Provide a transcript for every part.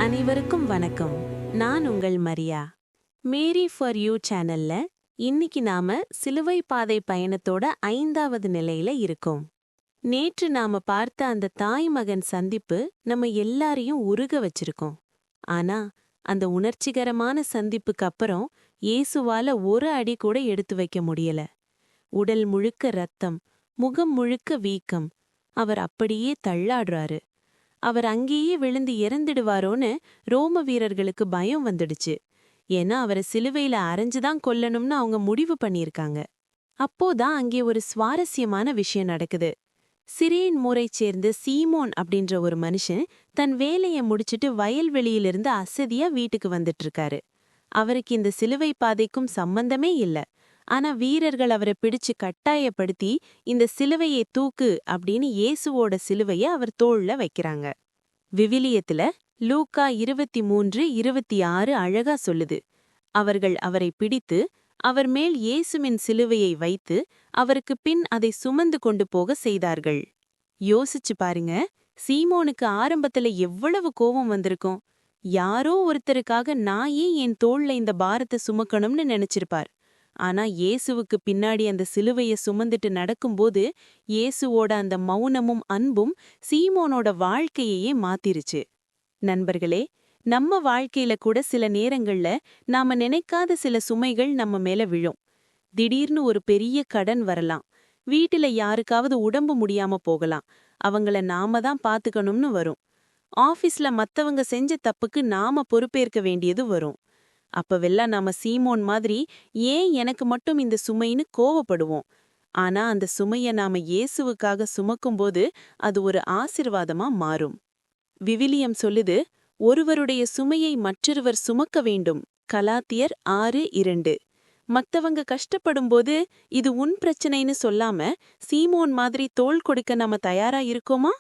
அனைவருக்கும் வணக்கம். நான் உங்கள் மரியா. மேரி ஃபார் யூ சேனல்ல இன்னைக்கு நாம சிலுவை பாதை பயணத்தோட 5வது நிலையில இருக்கோம். நேற்று நாம பார்த்த அந்த தாய் மகன் சந்திப்பு நம்ம எல்லாரையும் உருக வச்சிருக்கோம். ஆனா அந்த உணர்ச்சிகரமான சந்திப்புக்கு அப்புறம் இயேசுவால ஒரு அடி கூட எடுத்து வைக்க முடியல. உடல் முழுக்க ரத்தம், முகம் முழுக்க வீக்கம். அவர் அப்படியே தள்ளாடுறாரு. அவர் அங்கேயே விழுந்து இறந்துடுவாரோன்னு ரோம வீரர்களுக்கு பயம் வந்துடுச்சு. ஏன்னா அவரை சிலுவையில அரைஞ்சுதான் கொல்லணும்னு அவங்க முடிவு பண்ணியிருக்காங்க. அப்போதான் அங்கே ஒரு சுவாரஸ்யமான விஷயம் நடக்குது. சிரேன் ஊரைச் சேர்ந்த சீமோன் அப்படின்ற ஒரு மனுஷன் தன் வேலையை முடிச்சிட்டு வயல்வெளியிலிருந்து அசதியா வீட்டுக்கு வந்துட்டு இருக்காரு. அவருக்கு இந்த சிலுவை பாதைக்கும் சம்பந்தமே இல்ல. ஆனா வீரர்கள் அவரை பிடிச்சு கட்டாயப்படுத்தி இந்த சிலுவையை தூக்கு அப்படின்னு இயேசுவோட சிலுவைய அவர் தோள்ல வைக்கிறாங்க. விவிலியத்துல லூக்கா 23:26 அழகா சொல்லுது. அவர்கள் அவரை பிடித்து அவர் மேல் இயேசுவின் சிலுவையை வைத்து அவருக்கு பின் அதை சுமந்து கொண்டு போக செய்தார்கள். யோசிச்சு பாருங்க, சீமோனுக்கு ஆரம்பத்துல எவ்வளவு கோபம் வந்திருக்கும். யாரோ ஒருத்தருக்காக நான் ஏன் என் தோள்ல இந்த பாரத்தை சுமக்கணும்னு நினைச்சிருப்பார். ஆனா இயேசுவுக்கு பின்னாடி அந்த சிலுவைய சுமந்துட்டு நடக்கும்போது இயேசுவோட அந்த மௌனமும் அன்பும் சீமோனோட வாழ்க்கையையே மாத்திருச்சு. நண்பர்களே, நம்ம வாழ்க்கையில கூட சில நேரங்கள்ல நாம நினைக்காத சில சுமைகள் நம்ம மேல விழும். திடீர்னு ஒரு பெரிய கடன் வரலாம். வீட்டுல யாருக்காவது உடம்பு முடியாம போகலாம். அவங்கள நாம தான் பாத்துக்கணும்னு வரும். ஆபீஸ்ல மத்தவங்க செஞ்ச தப்புக்கு நாம பொறுப்பேற்க வேண்டியது வரும். அப்பவெல்லாம் நாம சீமோன் மாதிரி ஏன் எனக்கு மட்டும் இந்த சுமைன்னு கோவப்படுவோம். ஆனா அந்த சுமைய நாம இயேசுவுக்காக சுமக்கும்போது அது ஒரு ஆசிர்வாதமா மாறும். விவிலியம் சொல்லுது, ஒருவருடைய சுமையை மற்றொருவர் சுமக்க வேண்டும். கலாத்தியர் 6:2. மத்தவங்க கஷ்டப்படும்போது இது உன் பிரச்சனைன்னு சொல்லாம சீமோன் மாதிரி தோள் கொடுக்க நாம தயாரா இருக்கோமா?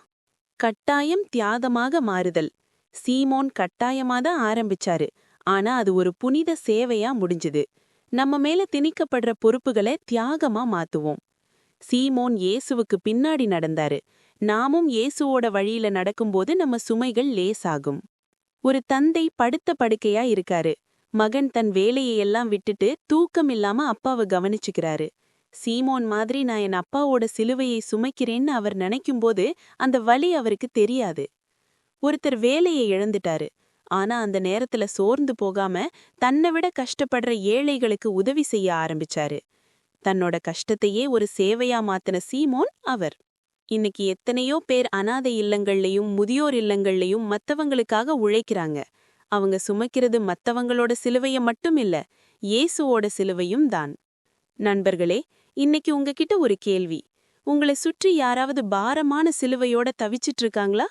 கட்டாயம் தியாகமாக மாறுதல். சீமோன் கட்டாயமாதான் ஆரம்பிச்சாரு. ஆனா அது ஒரு புனித சேவையா முடிஞ்சுது. நம்ம மேல திணிக்கப்படுற பொறுப்புகளை தியாகமா மாத்துவோம். சீமோன் இயேசுவுக்கு பின்னாடி நடந்தாரு. நாமும் இயேசுவோட வழியில நடக்கும்போது நம்ம சுமைகள் லேசாகும். ஒரு தந்தை படுத்த படுக்கையா இருக்காரு. மகன் தன் வேலையெல்லாம் விட்டுட்டு தூக்கம் இல்லாம அப்பாவை கவனிச்சுக்கிறாரு. சீமோன் மாதிரி நான் என் அப்பாவோட சிலுவையை சுமைக்கிறேன்னு அவர் நினைக்கும்போது அந்த வலி அவருக்கு தெரியாது. ஒருத்தர் வேலையை இழந்துட்டாரு. ஆனா அந்த நேரத்துல சோர்ந்து போகாம தன்னை விட கஷ்டப்படுற ஏழைகளுக்கு உதவி செய்ய ஆரம்பிச்சாரு. தன்னோட கஷ்டத்தையே ஒரு சேவையா மாத்தின சீமோன் அவர். இன்னைக்கு எத்தனையோ பேர் அனாதை இல்லங்கள்லயும் முதியோர் இல்லங்கள்லயும் மத்தவங்களுக்காக உழைக்கிறாங்க. அவங்க சுமக்கிறது மத்தவங்களோட சிலுவைய மட்டும் இல்ல, இயேசுவோட சிலுவையும் தான். நண்பர்களே, இன்னைக்கு உங்ககிட்ட ஒரு கேள்வி. உங்களை சுற்றி யாராவது பாரமான சிலுவையோட தவிச்சிட்டு இருக்காங்களா?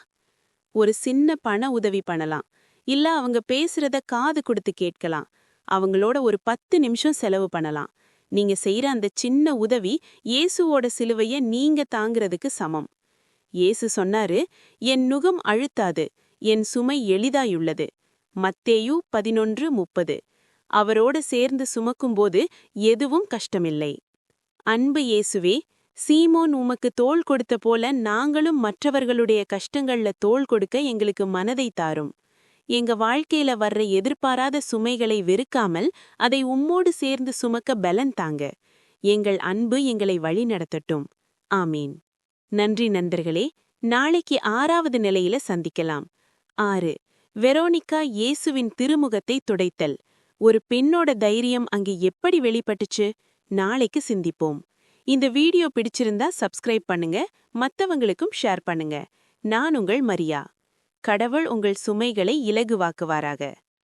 ஒரு சின்ன பண உதவி பண்ணலாம். இல்ல அவங்க பேசுறத காது கொடுத்து கேட்கலாம். அவங்களோட ஒரு 10 நிமிஷம் செலவு பண்ணலாம். நீங்க செய்யற அந்த சின்ன உதவி இயேசுவோட சிலுவைய நீங்க தாங்கிறதுக்கு சமம். இயேசு சொன்னாரு, என் நுகம் அழுத்தாது, என் சுமை எளிதாயுள்ளது. மத்தேயு 11:30. அவரோட சேர்ந்து சுமக்கும்போது எதுவும் கஷ்டமில்லை. அன்பு இயேசுவே, சீமோன் உமக்கு தோள் கொடுத்த போல நாங்களும் மற்றவர்களுடைய கஷ்டங்கள்ல தோள் கொடுக்க எங்களுக்கு மனதை தாரும். எங்க வாழ்க்கையில வர்ற எதிர்பாராத சுமைகளை வெறுக்காமல் அதை உம்மோடு சேர்ந்து சுமக்க பலன் தாங்க. எங்கள் அன்பு எங்களை வழி நடத்தட்டும். ஆமீன். நன்றி நண்பர்களே. நாளைக்கு 6வது நிலையில சந்திக்கலாம். 6. வெரோனிகா இயேசுவின் திருமுகத்தை துடைத்தல். ஒரு பெண்ணோட தைரியம் அங்கே எப்படி வெளிப்பட்டுச்சு? நாளைக்கு சிந்திப்போம். இந்த வீடியோ பிடிச்சிருந்தா சப்ஸ்கிரைப் பண்ணுங்க, மத்தவங்களுக்கும் ஷேர் பண்ணுங்க. நான் உங்கள் மரியா. கடவுள் உங்கள் சுமைகளை இலகுவாக்குவாராக.